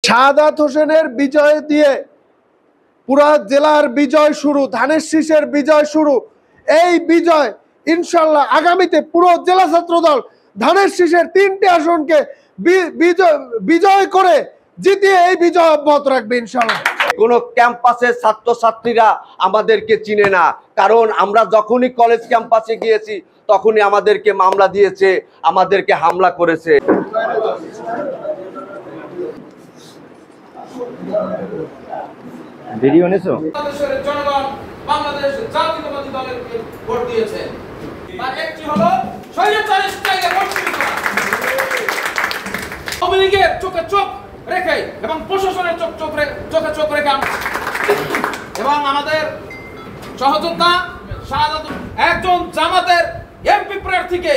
শাহাদাত হোসেনের বিজয় দিয়ে পুরা জেলার বিজয় শুরু, ধানের শীষের বিজয় শুরু। এই বিজয় ইনশাল্লাহ আগামীতে পুরো জেলা ছাত্রদল ধানের শীষের 3টে আসনকে বিজয় করে জিতিয়ে এই বিজয় অব্যাহত রাখবে ইনশাল্লাহ। কোন ক্যাম্পাসের ছাত্রছাত্রীরা আমাদেরকে চিনে না, কারণ আমরা যখনই কলেজ ক্যাম্পাসে গিয়েছি তখনই আমাদেরকে মামলা দিয়েছে, আমাদেরকে হামলা করেছে। ভিডিও নিছো? বাংলাদেশের জনগণ বাংলাদেশ জাতীয়তাবাদী দলকে ভোট দিয়েছে। তার একটি হলো স্বৈরাচারের স্টাইলে ভোট করা, আওয়ামী লীগের চোখে চোখ রেখে এবং প্রশাসনের চোখে চোখ রেখে এবং আমাদের সহযোদ্ধা শাহাদাত একজন জামাতের এমপি প্রার্থীকে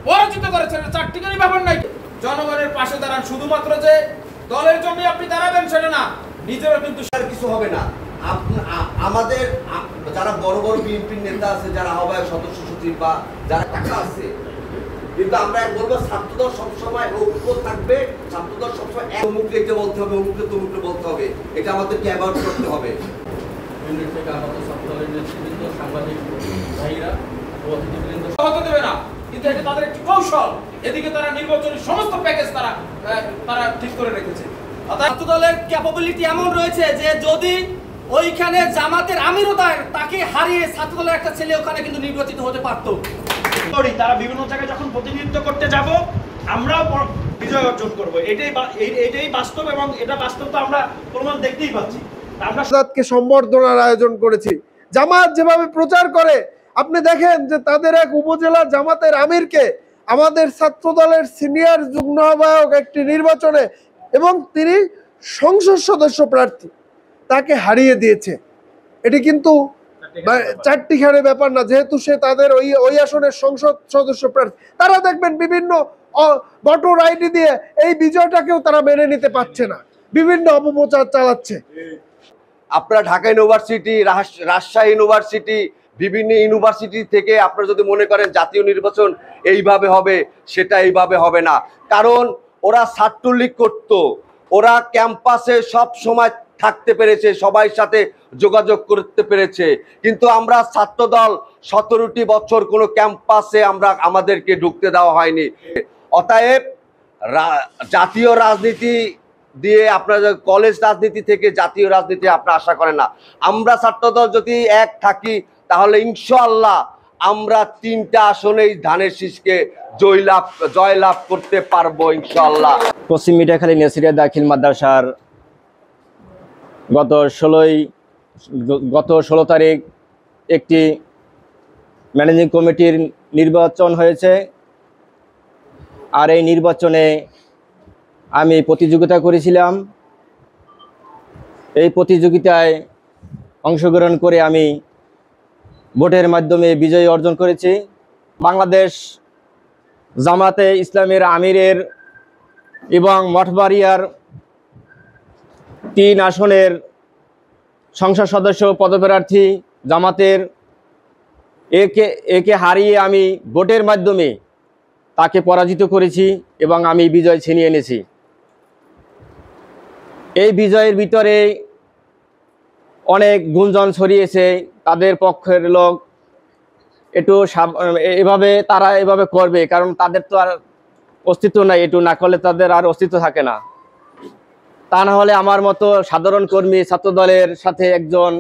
পরাজিত করেছেন। চারটিখানি ব্যাপার নাই। জনগণের পাশে দাঁড়ান, শুধুমাত্র যে দলের জন্য আপনি দাঁড়াবেন সেটা না, নিজেরও কিন্তু কিছু হবে না। আমাদের যারা বড় বড় বিএনপির নেতা আছে, যারা আহ্বায়ক সদস্য সচিব বা যারা টাকা আছে, কিন্তু আমরা বলবো ছাত্রদল সবসময় ঐক্য থাকবে, ছাত্রদল সবসময় অমুক লিখতে বলতে হবে, অমুককে তমুককে বলতে হবে, এটা আমাদেরকে অ্যাভয়েড করতে হবে। হতে দেবে না, কিন্তু এটা তাদের একটি কৌশল। এদিকে তারা নির্বাচনী সমস্ত প্যাকেজ তারা ঠিক করে রেখেছে। ছাত্রদলের ক্যাপাবিলিটি এমন রয়েছে যে যদি ওইখানে জামাতের আমিরও তাকে হারিয়ে ছাত্রদলের একটা ছেলে ওখানে কিন্তু নির্বাচিত হতে পারত। তারা বিভিন্ন জায়গায় যখন প্রতিনিধিত্ব করতে যাব, আমরাও বিজয় অর্জন করব। এটাই বাস্তব, এবং এটা বাস্তব তো আমরা প্রমাণ দেখতেই পাচ্ছি। আমরা শাহাদাতকে সম্বর্ধনার আয়োজন করেছি। জামাত যেভাবে প্রচার করে, আপনি দেখেন যে তাদের এক উপজেলা জামাতের আমিরকে আমাদের ছাত্রদলের সিনিয়র যুগ্ম আহ্বায়ক একটি নির্বাচনে, এবং তিনি সংসদ সদস্য প্রার্থী, তাকে হারিয়ে দিয়েছে। এটি কিন্তু চারটিখানি ব্যাপার না, যেহেতু সে তাদের ওই আসনের সংসদ সদস্য প্রার্থী। তারা দেখবেন বিভিন্ন ভোটার আইডি দিয়ে এই বিজয়টাকেও তারা মেনে নিতে পারছে না, বিভিন্ন অপপ্রচার চালাচ্ছে। আপনারা ঢাকা ইউনিভার্সিটি, রাজশাহী ইউনিভার্সিটি, বিভিন্ন ইউনিভার্সিটি থেকে আপনারা যদি মনে করেন জাতীয় নির্বাচন এইভাবে হবে, সেটা এইভাবে হবে না। কারণ ওরা ছাত্রলীগ করতো, ওরা ক্যাম্পাসে সব সময় থাকতে পেরেছে, সবাই সাথে যোগাযোগ করতে পেরেছে। কিন্তু আমরা ছাত্রদল 17টি বছর কোনো ক্যাম্পাসে আমাদেরকে ঢুকতে দেওয়া হয়নি। অতএব জাতীয় রাজনীতি দিয়ে আপনারা কলেজ রাজনীতি থেকে জাতীয় রাজনীতি আপনারা আশা করেন না। আমরা ছাত্রদল যদি এক থাকি তাহলে ইনশাআল্লাহ আমরা 3টা আসনেই ধানের শীষকে জয়লাভ করতে পারবো ইনশাআল্লাহ। পশ্চিম মিঠাখালী নেসিরিয়া দাখিল মাদ্রাসার গত 16 তারিখ একটি ম্যানেজিং কমিটির নির্বাচন হয়েছে। আর এই নির্বাচনে আমি প্রতিযোগিতা করেছিলাম। এই প্রতিযোগিতায় অংশগ্রহণ করে আমি ভোটের মাধ্যমে বিজয় অর্জন করেছি। বাংলাদেশ জামাতে ইসলামের আমিরের এবং মঠবাড়িয়ার 3 আসনের সংসদ সদস্য পদপ্রার্থী জামাতের একে হারিয়ে আমি ভোটের মাধ্যমে তাকে পরাজিত করেছি এবং আমি বিজয় ছিনিয়ে এনেছি। এই বিজয়ের ভিতরে অনেক গুঞ্জন ছড়িয়েছে, তাদের পক্ষের লোক তারা এভাবে করবে, কারণ তাদের তো আর অস্তিত্ব নাই। একটু না করলে তাদের আর অস্তিত্ব থাকে না। তা না হলে আমার মতো সাধারণ কর্মী ছাত্রদলের সাথে একজন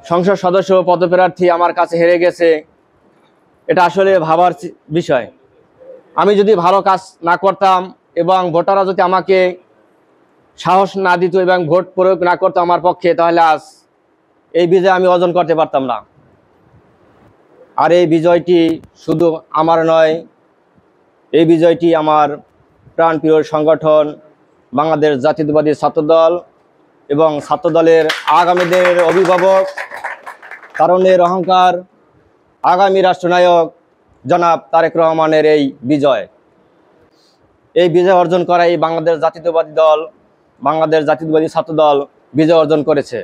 সংসদ সদস্য পদপ্রার্থী আমার কাছে হেরে গেছে, এটা আসলে ভাবার বিষয়। আমি যদি ভালো কাজ না করতাম এবং ভোটাররা যদি আমাকে সাহস না দিত এবং ভোট প্রয়োগ না করতো আমার পক্ষে, তাহলে আজ এই বিজয় আমি অর্জন করতে পারতাম না। আর এই বিজয়টি শুধু আমার নয়, এই বিজয়টি আমার প্রাণপ্রিয় সংগঠন বাংলাদেশ জাতীয়তাবাদী ছাত্রদল এবং ছাত্রদলের আগামী দিনের অভিভাবক, তারুণ্যের অহংকার, আগামী রাষ্ট্রনায়ক জনাব তারেক রহমানের এই বিজয় অর্জন করা এই বাংলাদেশ জাতীয়তাবাদী দল, বাংলাদেশ জাতীয়তাবাদী ছাত্রদল বিজয় অর্জন করেছে।